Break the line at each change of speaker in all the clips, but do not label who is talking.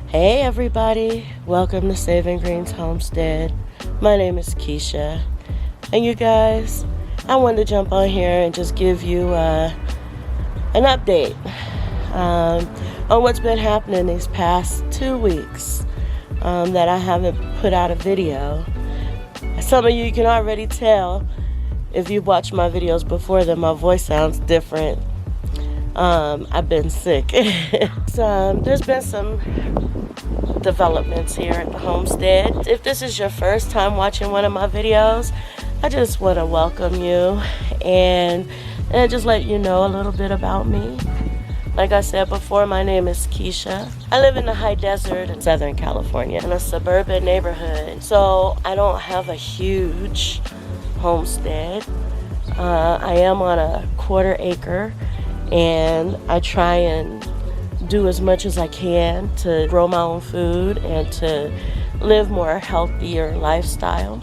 Hey everybody, welcome to Saving Greens Homestead. My name is Keisha, and you guys, I wanted to jump on here and just give you an update on what's been happening these past 2 weeks that I haven't put out a video. Some of you can already tell if you've watched my videos before that my voice sounds different. I've been sick. There's been some developments here at the homestead. If this is your first time watching one of my videos, I just want to welcome you and just let you know a little bit about me. Like I said before, my name is Keisha. I live in the high desert in Southern California in a suburban neighborhood, so I don't have a huge homestead. I am on a 1/4 acre, and I try and do as much as I can to grow my own food and to live more healthier lifestyle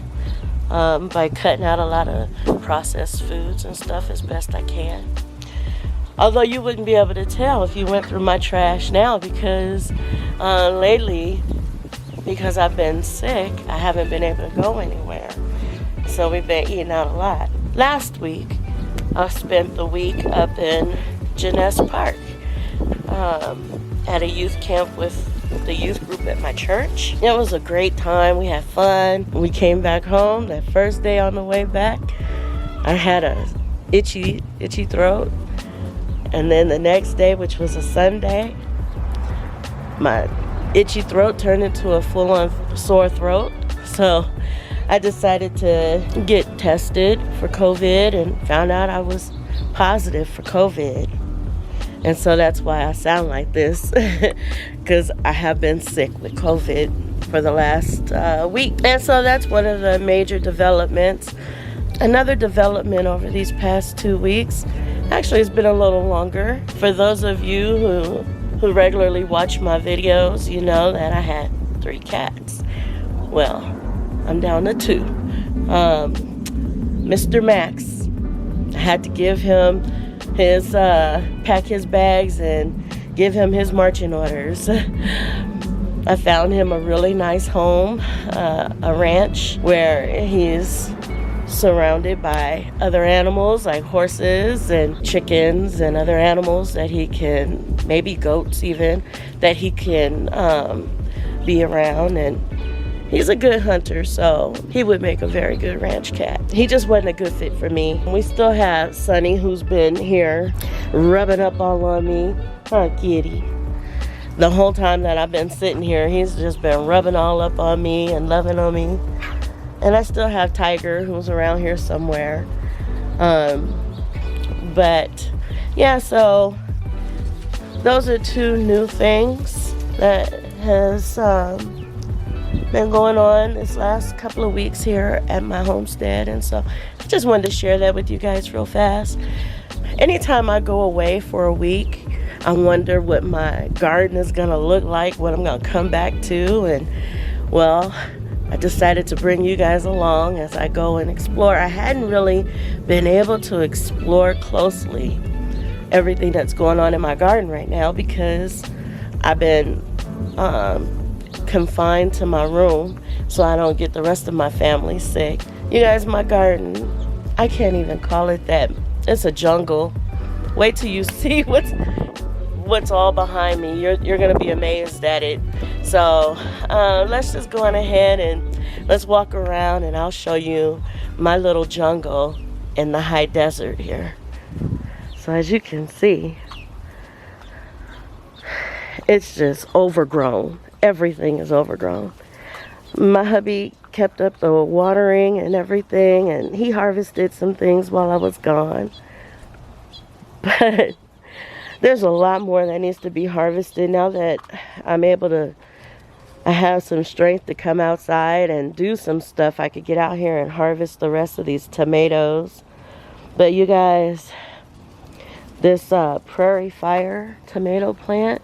by cutting out a lot of processed foods and stuff as best I can. Although you wouldn't be able to tell if you went through my trash now, because lately, because I've been sick, I haven't been able to go anywhere. So we've been eating out a lot. Last week, I spent the week up in Janess Park at a youth camp with the youth group at my church. It was a great time. We had fun. We came back home. That first day on the way back, I had a itchy throat. And then the next day, which was a Sunday, my itchy throat turned into a full-on sore throat. So I decided to get tested for COVID and found out I was positive for COVID. And so that's why I sound like this, because I have been sick with COVID for the last week. And so that's one of the major developments. Another development over these past 2 weeks, actually it's been a little longer. For those of you who regularly watch my videos, you know that I had 3 cats. Well, I'm down to 2. Mr. Max, I had to give him his pack his bags and give him his marching orders. I found him a really nice home, a ranch where he's surrounded by other animals like horses and chickens and other animals that he can, maybe goats even, that he can be around. And he's a good hunter, so he would make a very good ranch cat. He just wasn't a good fit for me. We still have Sonny, who's been here rubbing up all on me. Huh, kitty? The whole time that I've been sitting here, he's just been rubbing all up on me and loving on me. And I still have Tiger, who's around here somewhere. But yeah, so those are 2 new things that has been going on this last couple of weeks here at my homestead. And so I just wanted to share that with you guys real fast. Anytime I go away for a week, I wonder what my garden is going to look like, what I'm going to come back to. And well, I decided to bring you guys along as I go and explore. I hadn't really been able to explore closely everything that's going on in my garden right now because I've been confined to my room so I don't get the rest of my family sick. You guys, my garden, I can't even call it that. It's a jungle. Wait till you see what's all behind me. You're gonna be amazed at it. So let's just go on ahead and let's walk around and I'll show you my little jungle in the high desert here. So as you can see, it's just overgrown. Everything is overgrown. My hubby kept up the watering and everything, and he harvested some things while I was gone. But there's a lot more that needs to be harvested now that I have some strength to come outside and do some stuff. I could get out here and harvest the rest of these tomatoes. But you guys, this prairie fire tomato plant,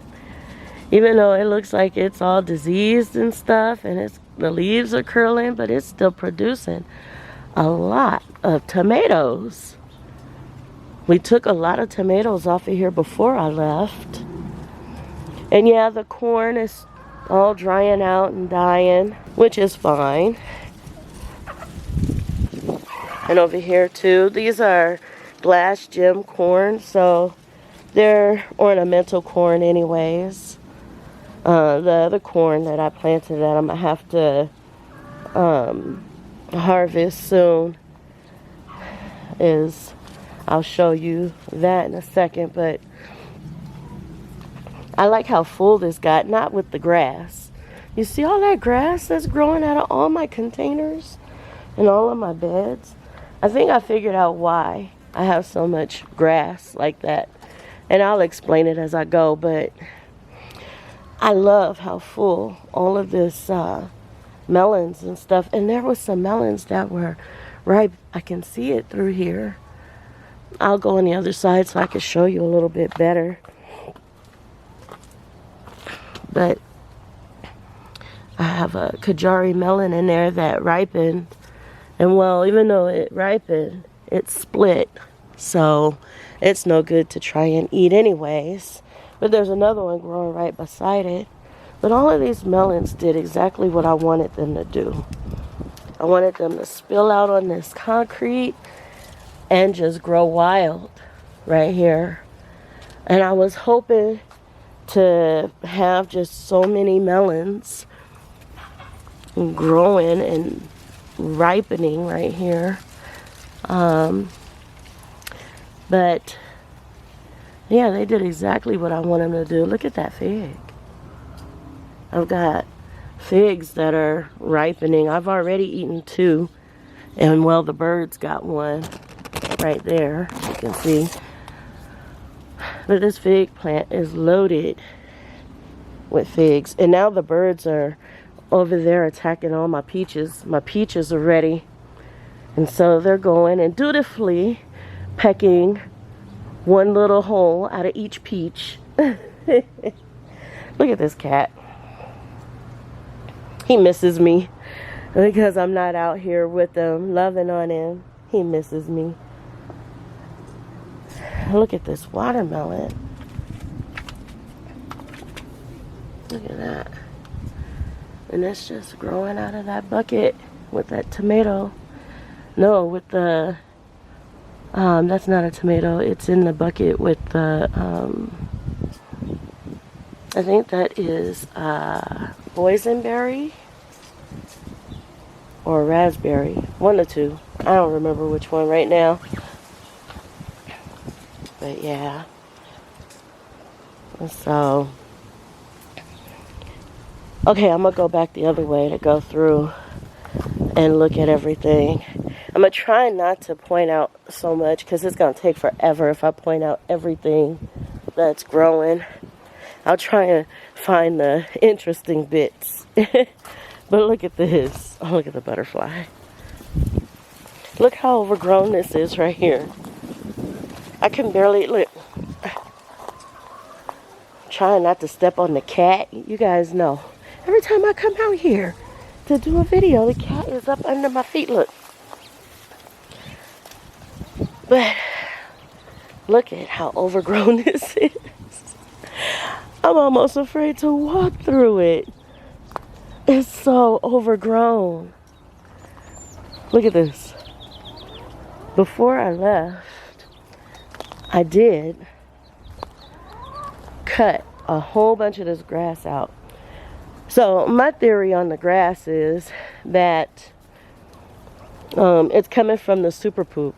even though it looks like it's all diseased and stuff and the leaves are curling, but it's still producing a lot of tomatoes. We took a lot of tomatoes off of here before I left. And yeah, the corn is all drying out and dying, which is fine. And over here too, these are glass gem corn, so they're ornamental corn anyways. The other corn that I planted that I'm gonna have to harvest soon is, I'll show you that in a second, but I like how full this got, not with the grass. You see all that grass that's growing out of all my containers and all of my beds? I think I figured out why I have so much grass like that. And I'll explain it as I go, but I love how full all of this melons and stuff. And there was some melons that were ripe. I can see it through here. I'll go on the other side so I can show you a little bit better. But I have a Kajari melon in there that ripened. And well, even though it ripened, it split. So it's no good to try and eat anyways. But there's another one growing right beside it. But all of these melons did exactly what I wanted them to do. I wanted them to spill out on this concrete and just grow wild right here. And I was hoping to have just so many melons growing and ripening right here. But yeah, they did exactly what I want them to do. Look at that fig. I've got figs that are ripening. I've already eaten 2. And well, the birds got one right there. You can see. But this fig plant is loaded with figs. And now the birds are over there attacking all my peaches. My peaches are ready. And so they're going and dutifully pecking one little hole out of each peach. Look at this cat. He misses me because I'm not out here with him, loving on him. He misses me. Look at this watermelon. Look at that. And it's just growing out of that bucket with that tomato. No, with the, that's not a tomato. It's in the bucket with the, I think that is boysenberry or raspberry. One or two. I don't remember which one right now. But yeah. So, okay, I'm gonna go back the other way to go through and look at everything. I'm gonna try not to point out so much because it's gonna take forever if I point out everything that's growing. I'll try and find the interesting bits. But look at this. Oh, look at the butterfly. Look how overgrown this is right here. I can barely, look. Trying not to step on the cat. You guys know. Every time I come out here to do a video, the cat is up under my feet. Look. But look at how overgrown this is. I'm almost afraid to walk through it. It's so overgrown. Look at this. Before I left, I did cut a whole bunch of this grass out. So my theory on the grass is that it's coming from the super poop.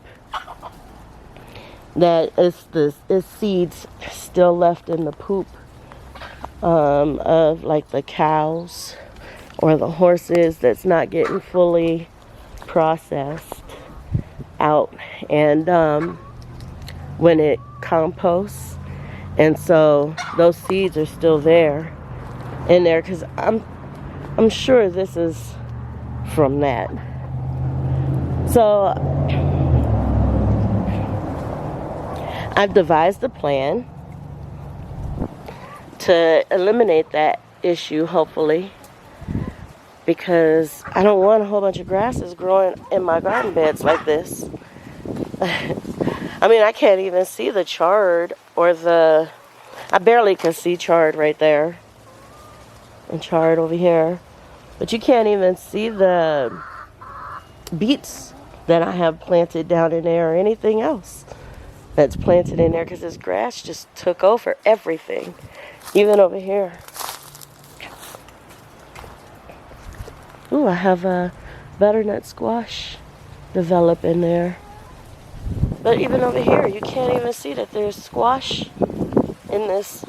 That it's seeds still left in the poop of like the cows or the horses that's not getting fully processed out, and when it composts, and so those seeds are still there in there, because I'm sure this is from that. So I've devised a plan to eliminate that issue, hopefully, because I don't want a whole bunch of grasses growing in my garden beds like this. I mean, I can't even see the chard or I barely can see chard right there. and chard over here. But you can't even see the beets that I have planted down in there or anything else that's planted in there, because this grass just took over everything. Even over here. Ooh, I have a butternut squash develop in there. But even over here, you can't even see that there's squash in this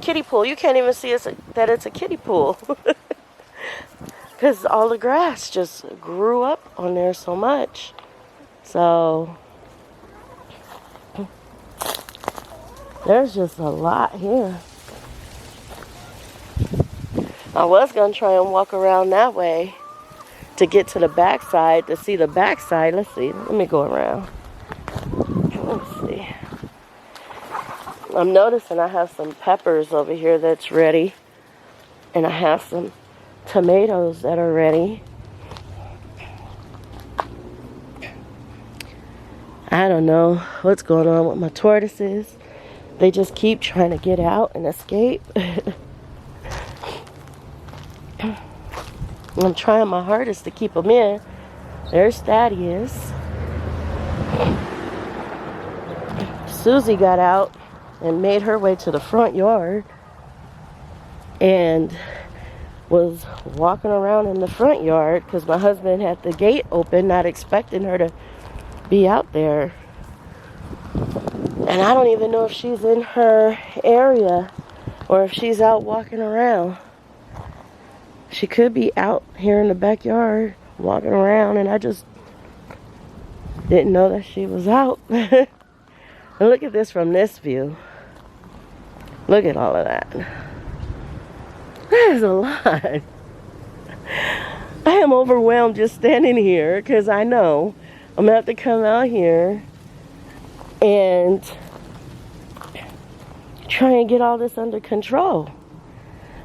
kiddie pool. You can't even see that it's a kiddie pool. Because all the grass just grew up on there so much. So there's just a lot here. I was going to try and walk around that way to get to the backside, to see the backside. Let's see. Let me go around. Let's see. I'm noticing I have some peppers over here that's ready. And I have some tomatoes that are ready. I don't know what's going on with my tortoises. They just keep trying to get out and escape. I'm trying my hardest to keep them in. There's Thaddeus. Susie got out and made her way to the front yard and was walking around in the front yard because my husband had the gate open, not expecting her to be out there. And I don't even know if she's in her area or if she's out walking around. She could be out here in the backyard walking around, and I just didn't know that she was out. And look at this from this view. Look at all of that. That is a lot. I am overwhelmed just standing here because I know I'm going to have to come out here and try and get all this under control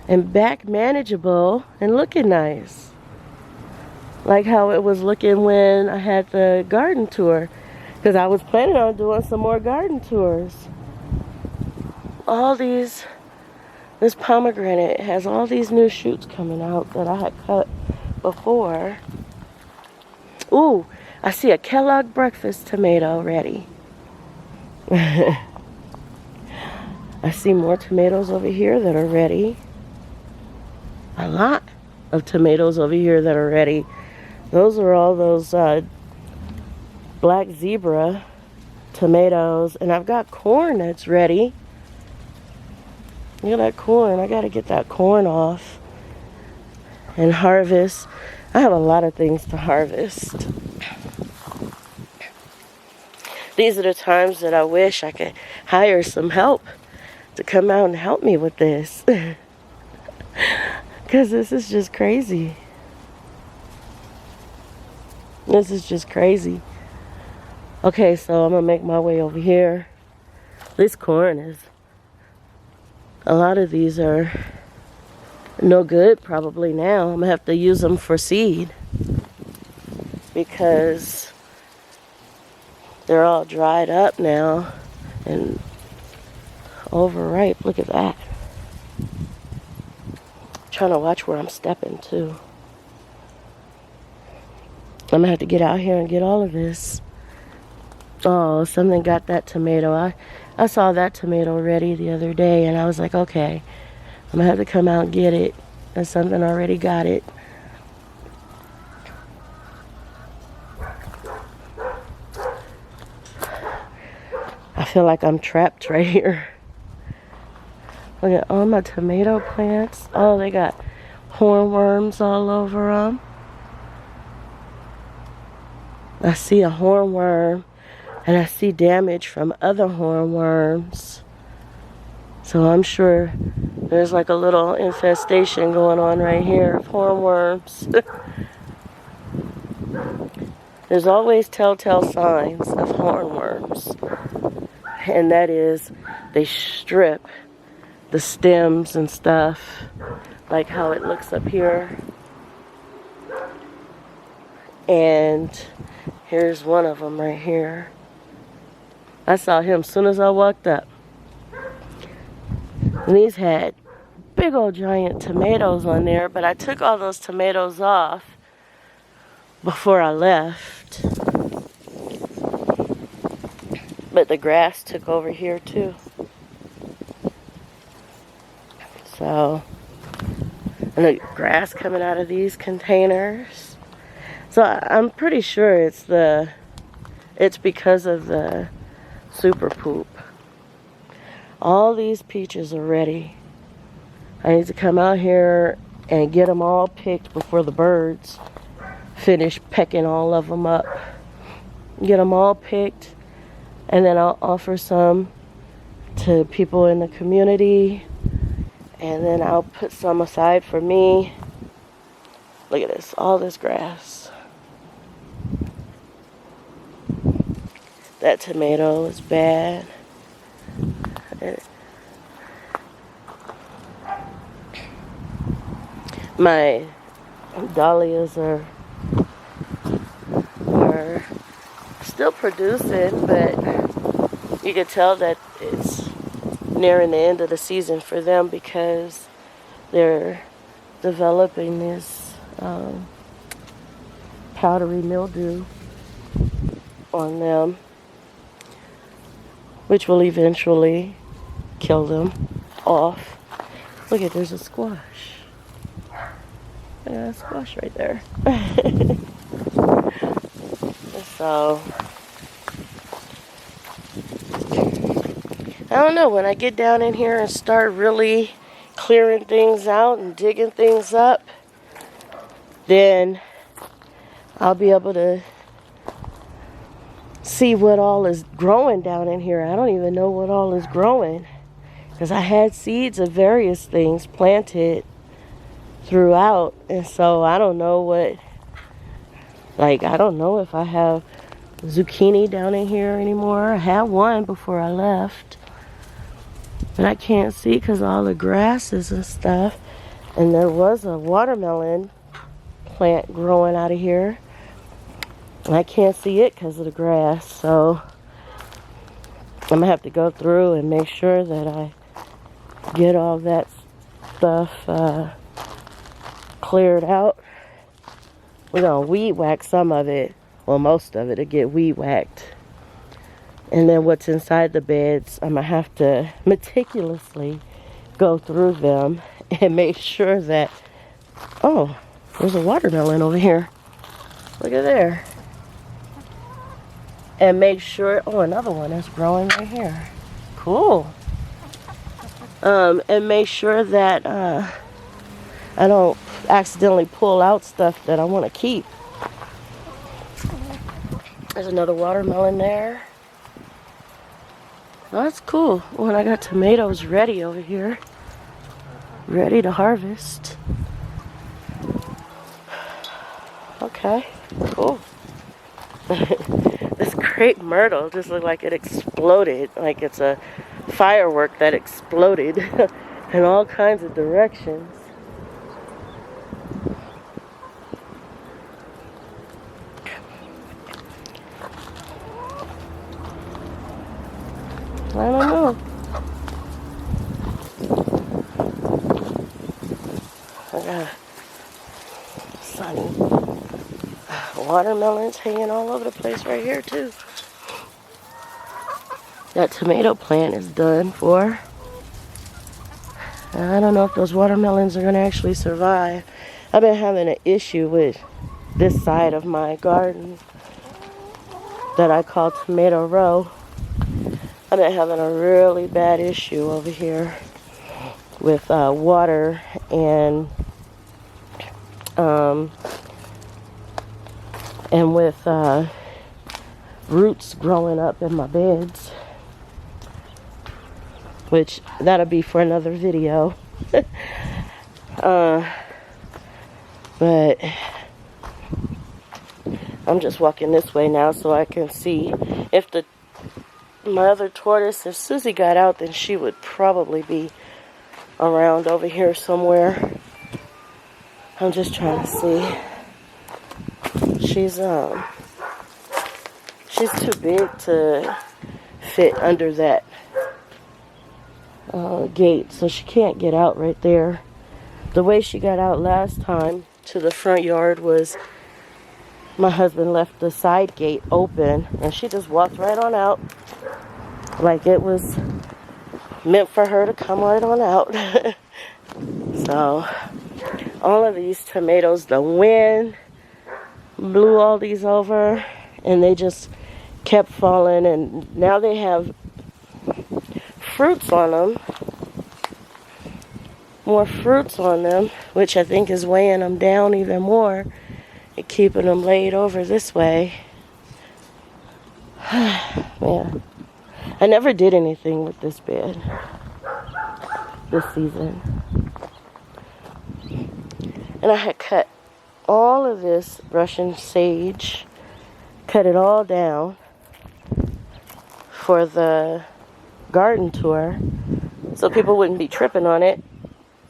and back manageable and looking nice. Like how it was looking when I had the garden tour, because I was planning on doing some more garden tours. All these, this pomegranate has all these new shoots coming out that I had cut before. Ooh, I see a Kellogg breakfast tomato ready. I see more tomatoes over here that are ready. A lot of tomatoes over here that are ready. Those are all those black zebra tomatoes. And I've got corn that's ready. Look at that corn. I got to get that corn off and harvest. I have a lot of things to harvest. These are the times that I wish I could hire some help to come out and help me with this. Because this is just crazy. This is just crazy. Okay, so I'm going to make my way over here. This corn is... A lot of these are no good probably now. I'm going to have to use them for seed. Because they're all dried up now and overripe. Look at that. Trying to watch where I'm stepping too. I'm gonna have to get out here and get all of this. Oh, something got that tomato. I saw that tomato ready the other day and I was like, okay, I'm gonna have to come out and get it. And something already got it. I feel like I'm trapped right here. Look at all my tomato plants. Oh, they got hornworms all over them. I see a hornworm and I see damage from other hornworms. So I'm sure there's like a little infestation going on right here of hornworms. There's always telltale signs of hornworms. And that is they strip the stems and stuff, like how it looks up here. And here's one of them right here. I saw him as soon as I walked up. And these had big old giant tomatoes on there, but I took all those tomatoes off before I left. But the grass took over here too. So, and the grass coming out of these containers. So I'm pretty sure it's because of the super poop. All these peaches are ready. I need to come out here and get them all picked before the birds finish pecking all of them up. Get them all picked, and then I'll offer some to people in the community, and then I'll put some aside for me. Look at this, all this grass. That tomato is bad. My dahlias are still producing, but you can tell that it's nearing the end of the season for them because they're developing this powdery mildew on them, which will eventually kill them off. Look at, there's a squash. Yeah, a squash right there. So, I don't know, when I get down in here and start really clearing things out and digging things up, then I'll be able to see what all is growing down in here. I don't even know what all is growing, because I had seeds of various things planted throughout, and so I don't know what, like, I don't know if I have zucchini down in here anymore. I had one before I left, but I can't see because all the grasses and stuff. And there was a watermelon plant growing out of here, and I can't see it because of the grass. So I'm gonna have to go through and make sure that I get all that stuff cleared out. We're gonna weed whack some of it, well, most of it, to get weed whacked. And then what's inside the beds, I'm gonna have to meticulously go through them and make sure that, oh, there's a watermelon over here. Look at there. And make sure, oh, another one is growing right here. Cool. And make sure that I don't accidentally pull out stuff that I want to keep. There's another watermelon there. Oh, that's cool. When I got tomatoes ready over here, ready to harvest. Okay, cool. This crepe myrtle just looked like it exploded, like it's a firework that exploded in all kinds of directions. I don't know. I got sunny watermelons hanging all over the place right here too. That tomato plant is done for. I don't know if those watermelons are going to actually survive. I've been having an issue with this side of my garden that I call Tomato Row. I've been having a really bad issue over here with water and with roots growing up in my beds, which that'll be for another video. But I'm just walking this way now so I can see if my other tortoise, if Susie got out, then she would probably be around over here somewhere. I'm just trying to see. She's too big to fit under that gate, so she can't get out right there. The way she got out last time to the front yard was my husband left the side gate open, and she just walked right on out like it was meant for her to come right on out. So all of these tomatoes, the wind blew all these over, and they just kept falling, and now they have fruits on them, more fruits on them, which I think is weighing them down even more and keeping them laid over this way. Man, I never did anything with this bed this season, and I had cut all of this Russian sage, cut it all down for the garden tour so people wouldn't be tripping on it,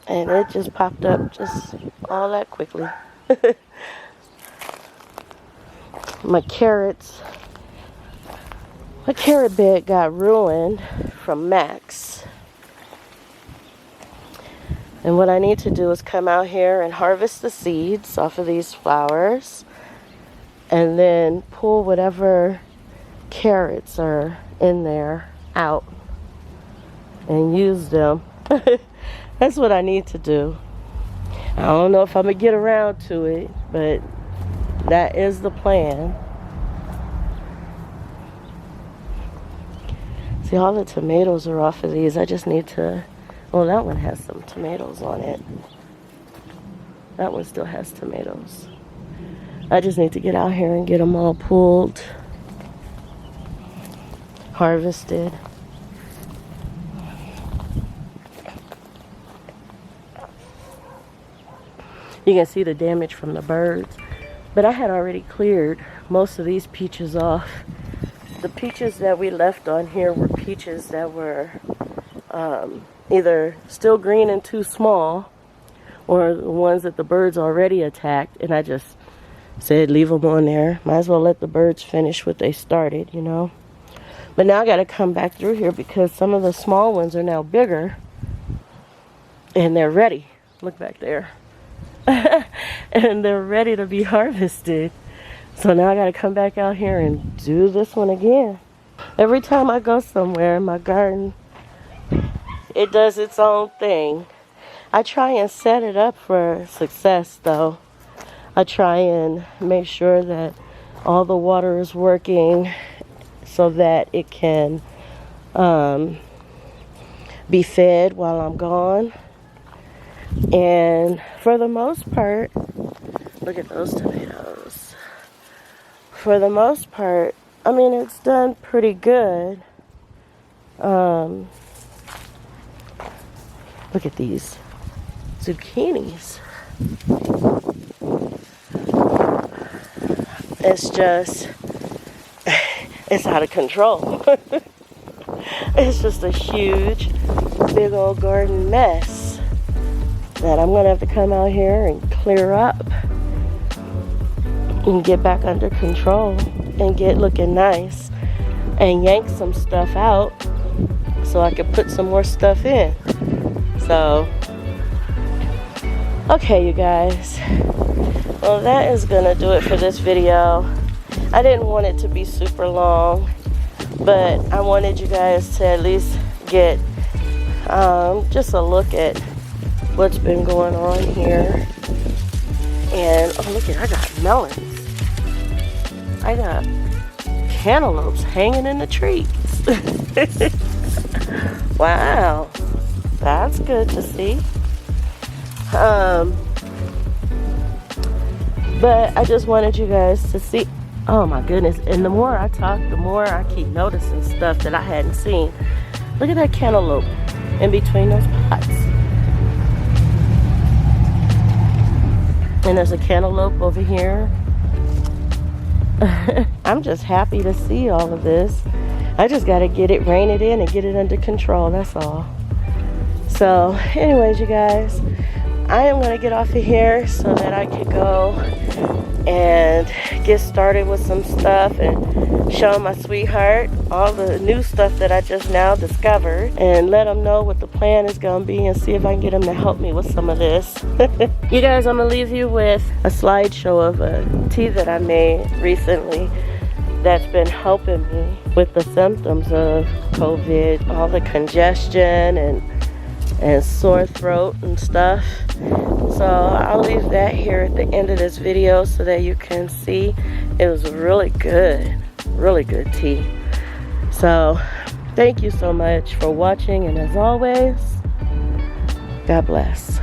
and it just popped up just all that quickly. My carrot bed got ruined from Max, and what I need to do is come out here and harvest the seeds off of these flowers, and then pull whatever carrots are in there out and use them. That's what I need to do. I don't know if I'm gonna get around to it, but that is the plan. See, all the tomatoes are off of these. I just need to, well, that one has some tomatoes on it. That one still has tomatoes. I just need to get out here and get them all pulled, harvested. You can see the damage from the birds, but I had already cleared most of these peaches off. The peaches that we left on here were peaches that were either still green and too small, or the ones that the birds already attacked, and I just said leave them on there. Might as well let the birds finish what they started, you know. But now I got to come back through here because some of the small ones are now bigger, and they're ready. Look back there. And they're ready to be harvested. So now I got to come back out here and do this one again. Every time I go somewhere in my garden, it does its own thing. I try and set it up for success, though. I try and make sure that all the water is working so that it can be fed while I'm gone. And for the most part, look at those tomatoes. For the most part, I mean, it's done pretty good. Look at these zucchinis. It's just, it's out of control. It's just a huge, big old garden mess that I'm gonna have to come out here and clear up and get back under control and get looking nice and yank some stuff out so I can put some more stuff in. So, okay, you guys, well, that is gonna do it for this video. I didn't want it to be super long, but I wanted you guys to at least get just a look at what's been going on here. And oh, look at, I got melons. I got cantaloupes hanging in the trees. Wow, that's good to see. But I just wanted you guys to see. Oh my goodness, and the more I talk, the more I keep noticing stuff that I hadn't seen. Look at that cantaloupe in between those pots. And there's a cantaloupe over here. I'm just happy to see all of this. I just got to rein it in and get it under control, that's all. So anyways, you guys, I am going to get off of here so that I can go and get started with some stuff and show my sweetheart all the new stuff that I just now discovered and let him know what the plan is going to be and see if I can get him to help me with some of this. You guys, I'm going to leave you with a slideshow of a tea that I made recently that's been helping me with the symptoms of COVID, all the congestion and sore throat and stuff. So I'll leave that here at the end of this video so that you can see. It was really good tea. So thank you so much for watching, and as always, God bless.